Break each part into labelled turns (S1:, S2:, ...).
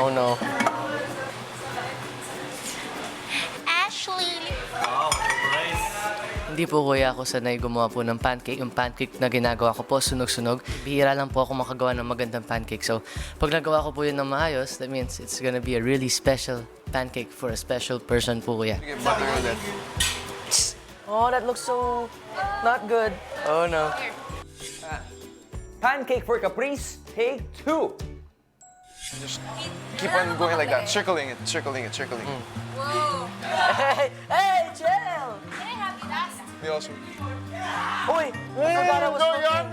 S1: Oh no.
S2: Ashley!
S1: Hindi po kuya ako sanay gumawa po ng pancake. Yung pancake na ginagawa ko po, sunog-sunog. Bihira lang po ako makagawa ng magandang pancake. So, pag nagawa ko po yun ng maayos, that means it's gonna be a really special pancake for a special person po kuya.
S3: Sige, butter ulit.
S1: Oh, that looks so not good. Oh no.
S4: Pancake for Caprice, take 2.
S3: Just keep on going like that. Circling it, circling it, circling it.
S1: Hey, chill!
S2: Can I have you last?
S3: We also...
S1: Uy, I forgot I was cooking.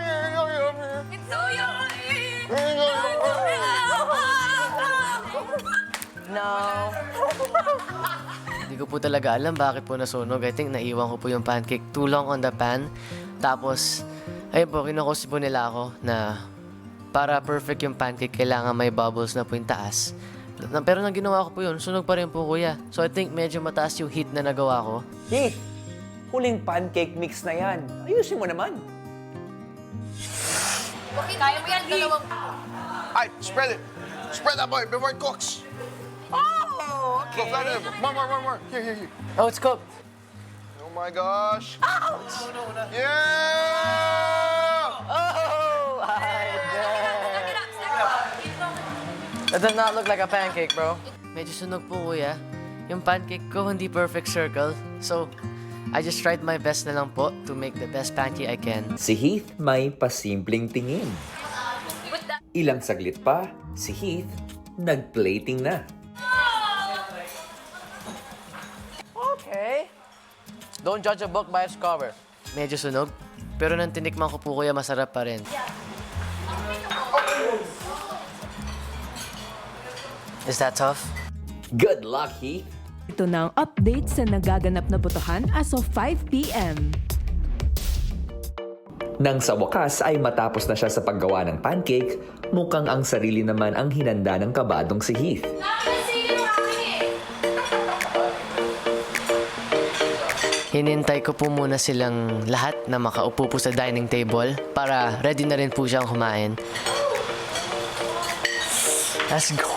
S2: It's so yummy!
S1: No. Hindi ko po talaga alam bakit po nasunog. I think naiwan ko po yung pancake too long on the pan. Tapos, ayun po, kinukusi po nila ako na para perfect yung pancake, kailangan may bubbles na po yung taas. Pero nang ginawa ko po yun, sunog pa rin po kuya. So I think medyo mataas yung heat na nagawa ko.
S4: Heath, huling pancake mix na yan. Ayusin mo naman.
S2: Kaya mo yan, dalawang...
S3: Ay, spread it. Spread that boy before it cooks.
S1: Oh,
S3: Look, more, more. Here.
S1: Oh, it's cooked.
S3: Oh my gosh.
S1: Ouch!
S3: Yeah!
S1: Oh, I did. That does not look like a pancake, bro. Medyo sunog po, kuya. Yung pancake ko hindi perfect circle. So, I just tried my best na lang po to make the best pancake I can.
S4: Si Heath may pasimpleng tingin. Ilang saglit pa, si Heath nag-plating na.
S1: Okay. Don't judge a book by its cover. Medyo sunog. Pero nang tinikman ko po, kuya, masarap pa rin. Is that tough?
S4: Good luck, Heath!
S5: Ito na ang update sa nagaganap na botohan as of 5 p.m.
S4: Nang sa wakas ay matapos na siya sa paggawa ng pancake, mukhang ang sarili naman ang hinanda ng kabadong si Heath.
S1: Hinintay ko po muna silang lahat na makaupo po sa dining table para ready na rin po siyang kumain. Let's go!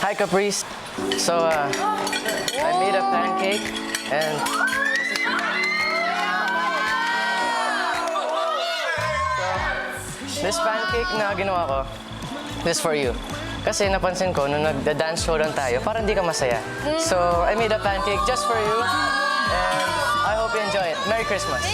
S1: Hi, Caprice. So, I made a pancake and this pancake na ginawa ko, this for you. Kasi napansin ko, nung nagda-dance show lang tayo, parang hindi ka masaya. So, I made a pancake just for you. And I hope you enjoy it. Merry Christmas.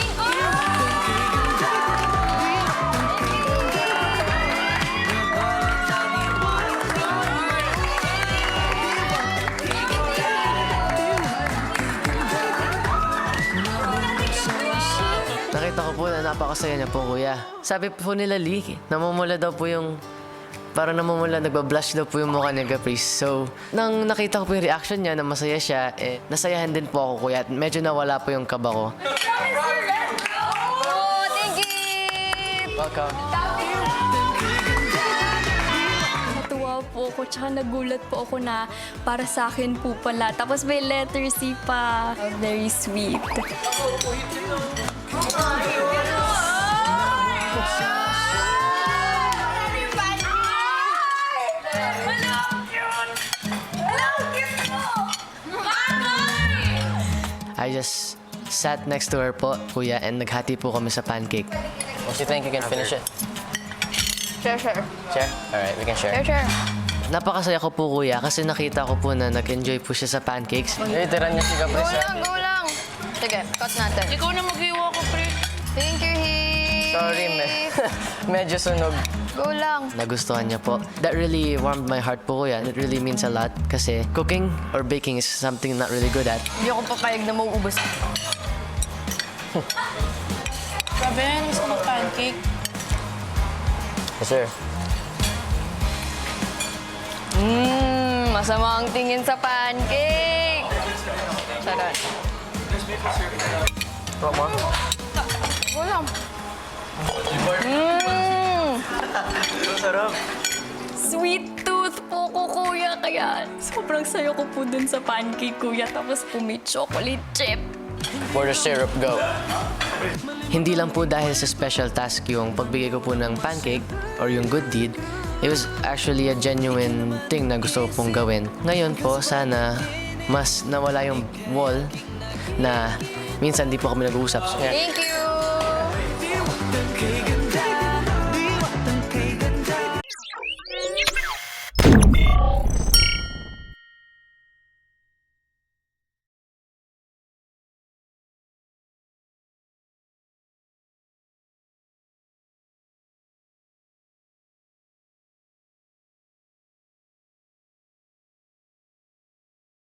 S1: Nakita ko po na napakasaya niya po, kuya. Sabi po nila, Lee, namumula daw po yung... Parang namumula, nagbablush daw po yung mukha ni Caprice. So, nang nakita ko po yung reaction niya na masaya siya, nasayahan din po ako, kuya. At medyo nawala po yung kaba ko.
S2: Oh, thank you!
S1: Welcome.
S6: Natuwa po ako, tsaka nagulat po ako na para sa akin po pala. Tapos may letter C pa. Very sweet.
S1: I just sat next to her po, kuya, and naghati po kami sa pancake. What you think? You can finish it?
S2: Sure.
S1: Share? Alright, we can share.
S2: Sure.
S1: Napakasaya ko po, kuya, kasi nakita ko po na nag-enjoy po siya sa pancakes. Tiran niya si Caprice.
S2: Go lang. Sige, cut natin. Ikaw na mag-iwa ko, pre. Thank you, Heath.
S1: Sorry, medyo sunog.
S2: Go lang.
S1: Nagustuhan niya po. That really warmed my heart po, kuya. It really means a lot kasi cooking or baking is something I'm not really good at.
S2: Hindi ako papayag na mauubos. Grabe, gusto mo pancake.
S1: Yes, sir.
S2: Masama ang tingin sa pancake. Sarap.
S1: One more?
S2: Go lang.
S1: Sarap.
S6: Sweet tooth po ko, kuya. Kaya sobrang sayo ko po dun sa pancake, kuya. Tapos po may chocolate chip.
S1: Where the syrup go? Hindi lang po dahil sa special task yung pagbigay ko po ng pancake or yung good deed. It was actually a genuine thing na gusto ko pong gawin. Ngayon po, sana mas nawala yung wall na minsan di po kami nag-uusap. So,
S2: Thank you!